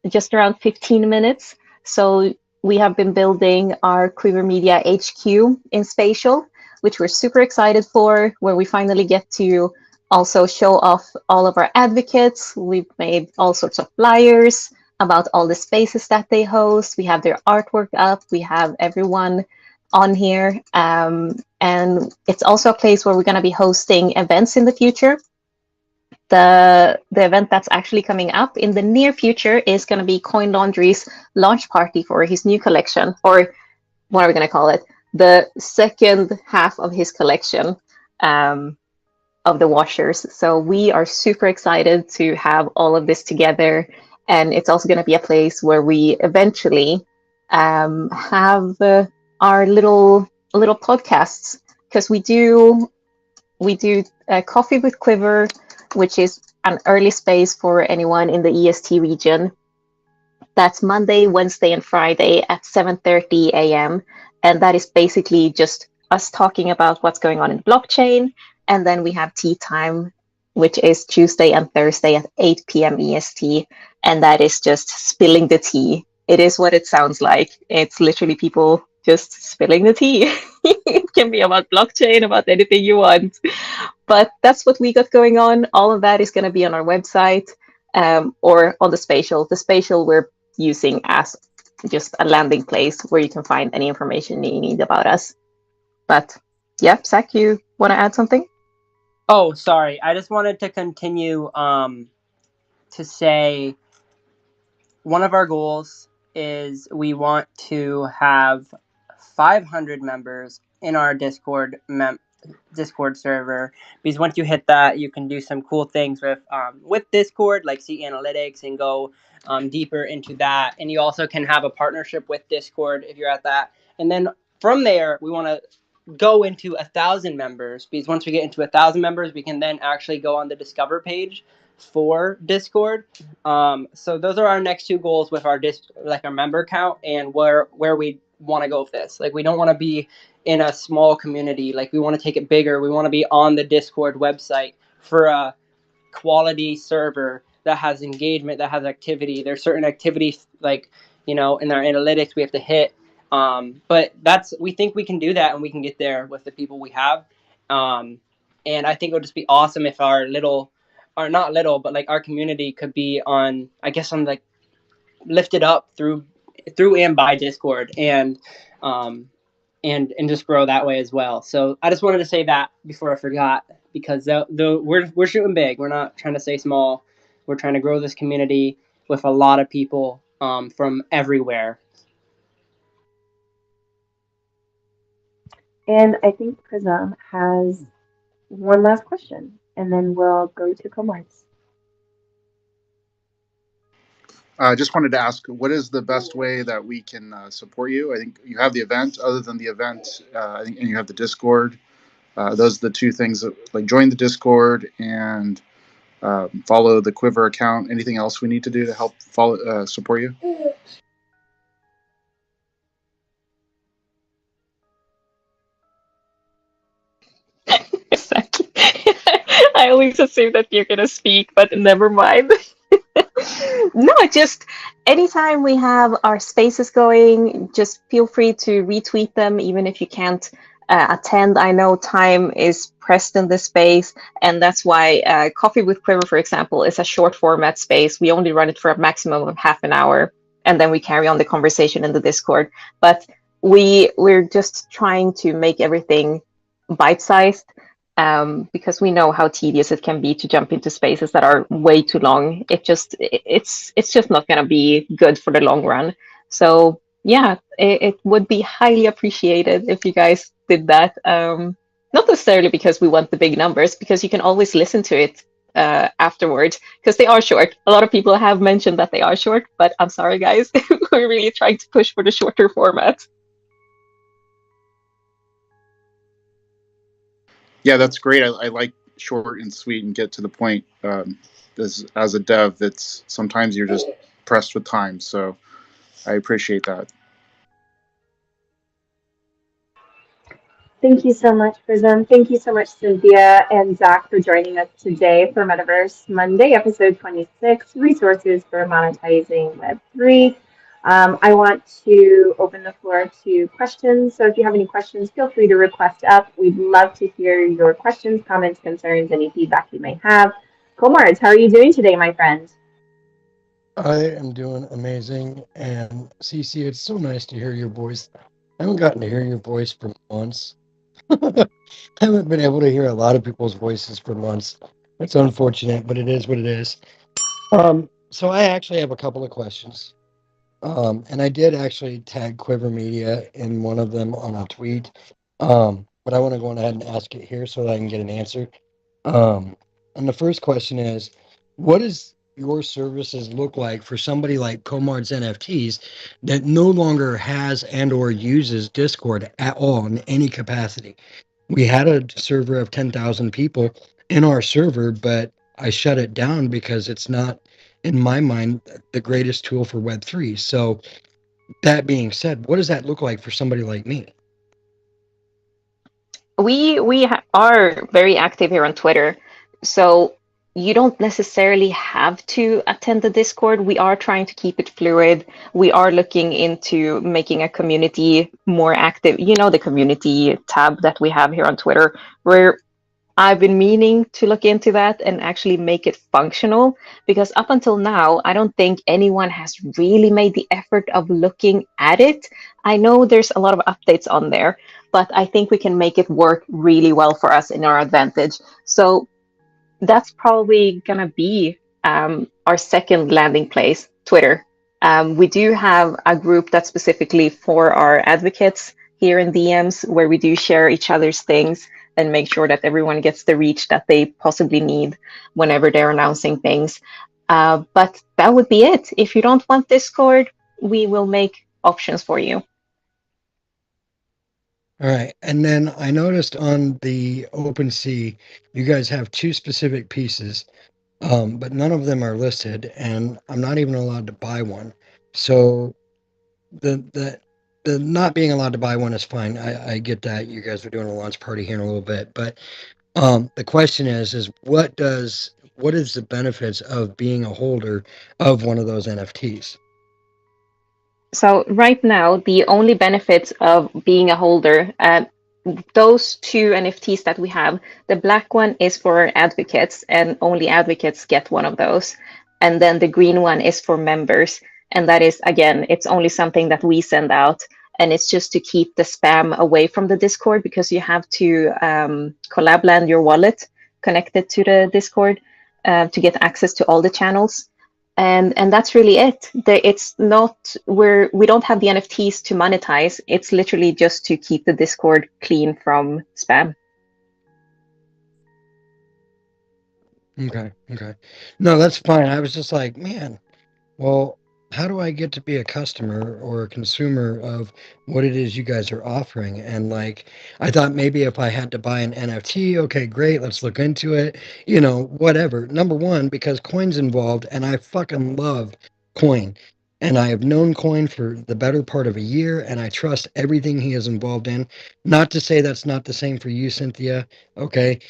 just around 15 minutes. So we have been building our Quiver Media HQ in Spatial, which we're super excited for, where we finally get to also show off all of our advocates. We've made all sorts of flyers about all the spaces that they host. We have their artwork up. We have everyone on here. And it's also a place where we're going to be hosting events in the future. The event that's actually coming up in the near future is going to be Coin Laundry's launch party for his new collection, or what are we going to call it? The second half of his collection um, of the washers. So we are super excited to have all of this together, and it's also going to be a place where we eventually have our little podcasts because we do Coffee with Quiver, which is an early space for anyone in the EST region. That's Monday, Wednesday, and Friday at 7:30 a.m. And that is basically just us talking about what's going on in blockchain. And then we have tea time, which is Tuesday and Thursday at 8 p.m. EST. And that is just spilling the tea. It is what it sounds like. It's literally people just spilling the tea. It can be about blockchain, about anything you want. But that's what we got going on. All of that is going to be on our website or on the Spatial. The Spatial we're using as just a landing place where you can find any information you need about us. But yeah, Zach, you want to add something? Oh, sorry. I just wanted to continue to say one of our goals is we want to have 500 members in our Discord server, because once you hit that, you can do some cool things with Discord, like see analytics and go deeper into that. And you also can have a partnership with Discord if you're at that. And then from there, we want to go into 1,000 members, because once we get into 1,000 members, we can then actually go on the Discover page for Discord. So those are our next two goals with our like our member count and where we want to go with this. Like we don't want to be in a small community. Like we want to take it bigger. We want to be on the Discord website for a quality server that has engagement, that has activity. There's certain activities like in our analytics we have to hit. But we think we can do that and we can get there with the people we have. And I think it would just be awesome if our little, or not little, but like our community could be on, I guess, on like lifted up through and by Discord, um, and just grow that way as well. So I just wanted to say that before I forgot, because we're shooting big. We're not trying to stay small. We're trying to grow this community with a lot of people from everywhere. And I think Prism has one last question. and then we'll go to Comar's. I just wanted to ask, what is the best way that we can support you? I think you have the event. Other than the event, I think, and you have the Discord. Those are the two things that, like, join the Discord and follow the Quiver account. Anything else we need to do to help follow support you? Exactly. I always assume that you're gonna speak, but never mind. No, just anytime we have our spaces going, just feel free to retweet them, even if you can't attend. I know time is pressed in this space, and that's why Coffee with Quiver, for example, is a short format space. We only run it for a maximum of half an hour, and then we carry on the conversation in the Discord. But we're just trying to make everything bite-sized because we know how tedious it can be to jump into spaces that are way too long. It's just not going to be good for the long run. So yeah, it would be highly appreciated if you guys did that. Not necessarily because we want the big numbers, because you can always listen to it afterwards because they are short. A lot of people have mentioned that they are short, but I'm sorry, guys, we're really trying to push for the shorter format. Yeah, that's great. I like short and sweet and get to the point. As a dev, it's sometimes you're just pressed with time. So I appreciate that. Thank you so much, Prism. Thank you so much, Cynthia and Zach, for joining us today for Metaverse Monday, episode 26, Resources for Monetizing Web3. I want to open the floor to questions. So if you have any questions, feel free to request up. We'd love to hear your questions, comments, concerns, any feedback you may have. Komars, how are you doing today, my friend? I am doing amazing. And Cece, it's so nice to hear your voice. I haven't gotten to hear your voice for months. I haven't been able to hear a lot of people's voices for months. It's unfortunate, but it is what it is. So I actually have a couple of questions. And I did actually tag Quiver Media in one of them on a tweet. But I want to go ahead and ask it here so that I can get an answer. Um, and the first question is, what does your services look like for somebody like Comard's NFTs that no longer has and or uses Discord at all in any capacity? We had a server of 10,000 people in our server, but I shut it down because it's not, in my mind, the greatest tool for Web3. So that being said, what does that look like for somebody like me? Are very active here on Twitter, so you don't necessarily have to attend the Discord. We are trying to keep it fluid. We are looking into making a community more active. You know, the community tab that we have here on Twitter, where I've been meaning to look into that and actually make it functional because up until now, I don't think anyone has really made the effort of looking at it. I know there's a lot of updates on there, but I think we can make it work really well for us in our advantage. So that's probably going to be our second landing place, Twitter. We do have a group that's specifically for our advocates here in DMs where we do share each other's things and make sure that everyone gets the reach that they possibly need whenever they're announcing things. But that would be it. If you don't want Discord, we will make options for you. All right. And then I noticed on the OpenSea, you guys have two specific pieces, but none of them are listed, and I'm not even allowed to buy one. So the the not being allowed to buy one is fine. I get that you guys are doing a launch party here in a little bit, but the question is what is the benefits of being a holder of one of those NFTs? So right now, the only benefits of being a holder, those two NFTs that we have, the black one is for advocates, and only advocates get one of those. And then the green one is for members. And that is, again, it's only something that we send out. And it's just to keep the spam away from the Discord because you have to collab land your wallet connected to the Discord to get access to all the channels. And that's really it. It's not we don't have the NFTs to monetize. It's literally just to keep the Discord clean from spam. Okay, okay. No, that's fine. I was just like, man, well, how do I get to be a customer or a consumer of what it is you guys are offering? And like, I thought maybe if I had to buy an NFT, okay, great, let's look into it, whatever. Number one, because coin's involved, and I fucking love coin. And I have known Coin for the better part of a year, and I trust everything he is involved in. Not to say that's not the same for you, Cynthia, okay?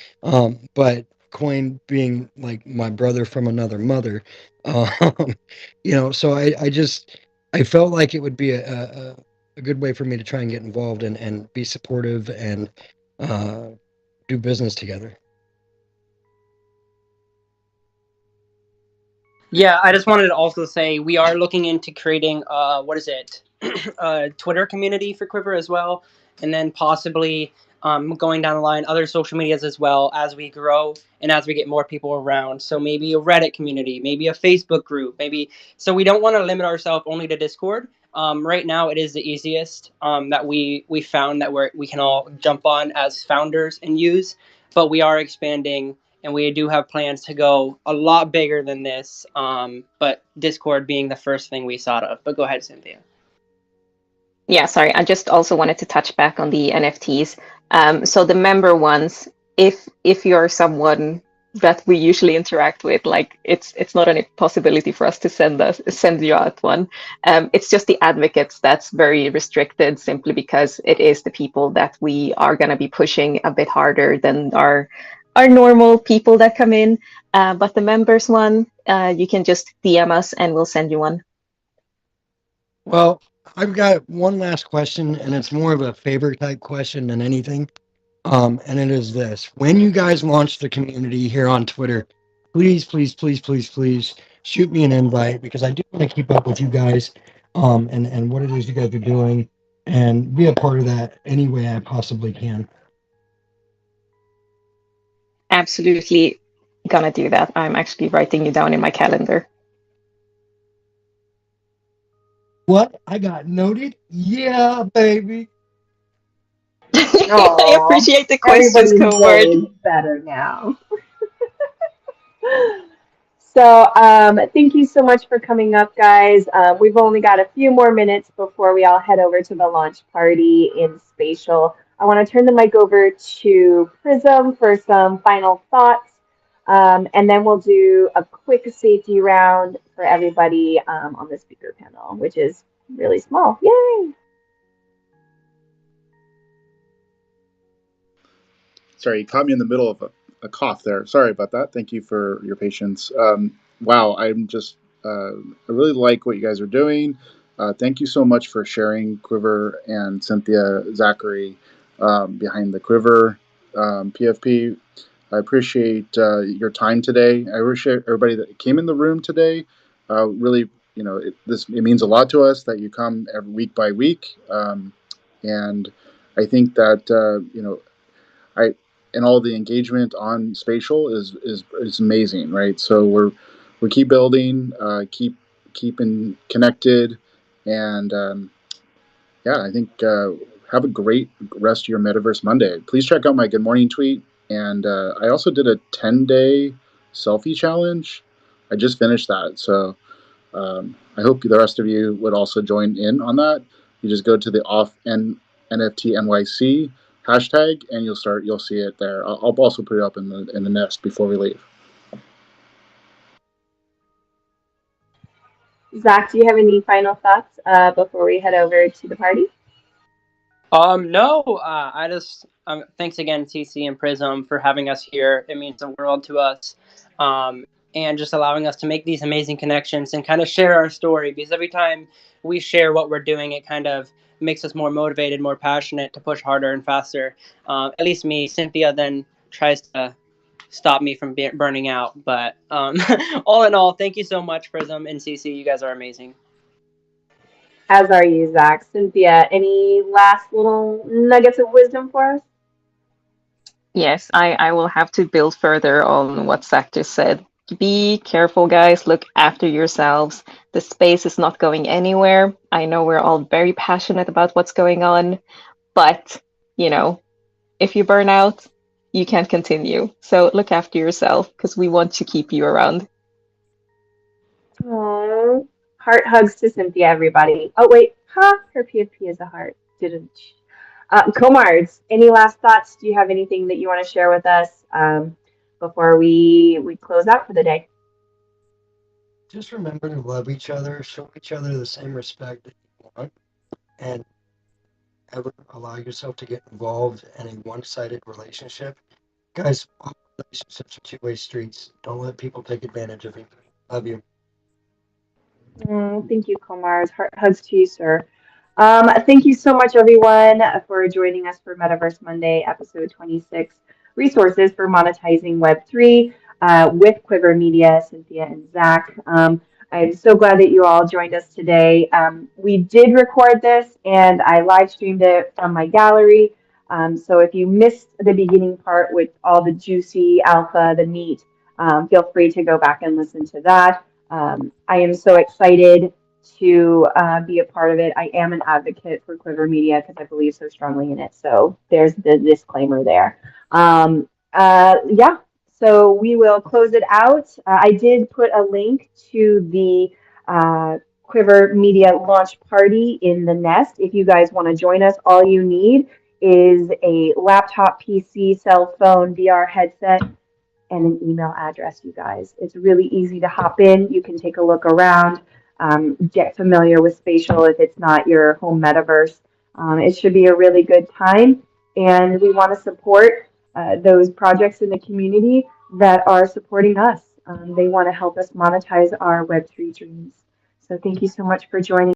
But Coin being like my brother from another mother, um, so I felt like it would be a good way for me to try and get involved and be supportive and uh, do business together. Yeah, I just wanted to also say we are looking into creating what is it, a Twitter community for Quiver as well, and then possibly going down the line other social medias as well as we grow and as we get more people around. So maybe a Reddit community, maybe a Facebook group, maybe. So we don't want to limit ourselves only to Discord. Right now, it is the easiest that we found that we can all jump on as founders and use, but we are expanding and we do have plans to go a lot bigger than this. But Discord being the first thing we thought of. But go ahead, Cynthia. Yeah, sorry. I just also wanted to touch back on the NFTs. So the member ones, if you're someone that we usually interact with, like it's not a possibility for us to send you out one. It's just the advocates that's very restricted, simply because it is the people that we are going to be pushing a bit harder than our normal people that come in. But the members one, you can just DM us and we'll send you one. Well, I've got one last question, and it's more of a favor type question than anything. And it is this: when you guys launch the community here on Twitter, please, please, please, please, please shoot me an invite because I do want to keep up with you guys, and what it is you guys are doing, and be a part of that any way I possibly can. Absolutely gonna do that. I'm actually writing you down in my calendar. What? I got noted? Yeah, baby. I Oh, appreciate the questions, everybody's day Covert. is better now. So, thank you so much for coming up, guys. We've only got a few more minutes before we all head over to the launch party in Spatial. I want to turn the mic over to Prism for some final thoughts, and then we'll do a quick safety round for everybody on the speaker panel, which is really small. Yay! Sorry, you caught me in the middle of a cough there. Sorry about that. Thank you for your patience. Wow, I really like what you guys are doing. Thank you so much for sharing Quiver and Cynthia Zachary behind the Quiver PFP. I appreciate your time today. I appreciate everybody that came in the room today. Really, it means a lot to us that you come every week by week, and I think that I and all the engagement on spatial is amazing, right? So we keep building, keeping connected, and yeah, I think have a great rest of your Metaverse Monday. Please check out my good morning tweet, and I also did a 10-day selfie challenge. I just finished that, so I hope the rest of you would also join in on that. You just go to the NFT NYC hashtag, and you'll see it there. I'll also put it up in the nest before we leave. Zach, do you have any final thoughts before we head over to the party? No, I just thanks again, TC and Prism, for having us here. It means the world to us, and just allowing us to make these amazing connections and kind of share our story. Because every time we share what we're doing, it kind of makes us more motivated, more passionate to push harder and faster. At least me, Cynthia, then tries to stop me from burning out. But all in all, thank you so much, Prism and CC. You guys are amazing. As are you, Zach. Cynthia, any last little nuggets of wisdom for us? Yes, I will have to build further on what Zach just said. Be careful, guys. Look after yourselves. The space is not going anywhere. I know we're all very passionate about what's going on, but, you know, if you burn out, you can't continue. So look after yourself because we want to keep you around. Oh, heart hugs to Cynthia, everybody. Oh, wait. Ha! Her PFP is a heart. Didn't. Komars, any last thoughts? Do you have anything that you want to share with us before we close out for the day? Just remember to love each other, show each other the same respect that you want, and ever allow yourself to get involved in a one-sided relationship. Guys, all relationships are two-way streets. Don't let people take advantage of you. Love you. Thank you, Komars. Heart hugs to you, sir. Thank you so much, everyone, for joining us for Metaverse Monday, episode 26, Resources for Monetizing Web3 with Quiver Media, Cynthia and Zach. I'm so glad that you all joined us today. We did record this and I live streamed it from my gallery. So if you missed the beginning part with all the juicy alpha, the meat, feel free to go back and listen to that. I am so excited to be a part of it. I am an advocate for Quiver Media because I believe so strongly in it. So there's the disclaimer there. Yeah, so we will close it out. I did put a link to the Quiver Media launch party in the Nest. If you guys want to join us, all you need is a laptop, PC, cell phone, VR headset, and an email address, you guys. It's really easy to hop in. You can take a look around, get familiar with spatial if it's not your home metaverse. It should be a really good time. And we want to support those projects in the community that are supporting us. They want to help us monetize our Web3 dreams. So thank you so much for joining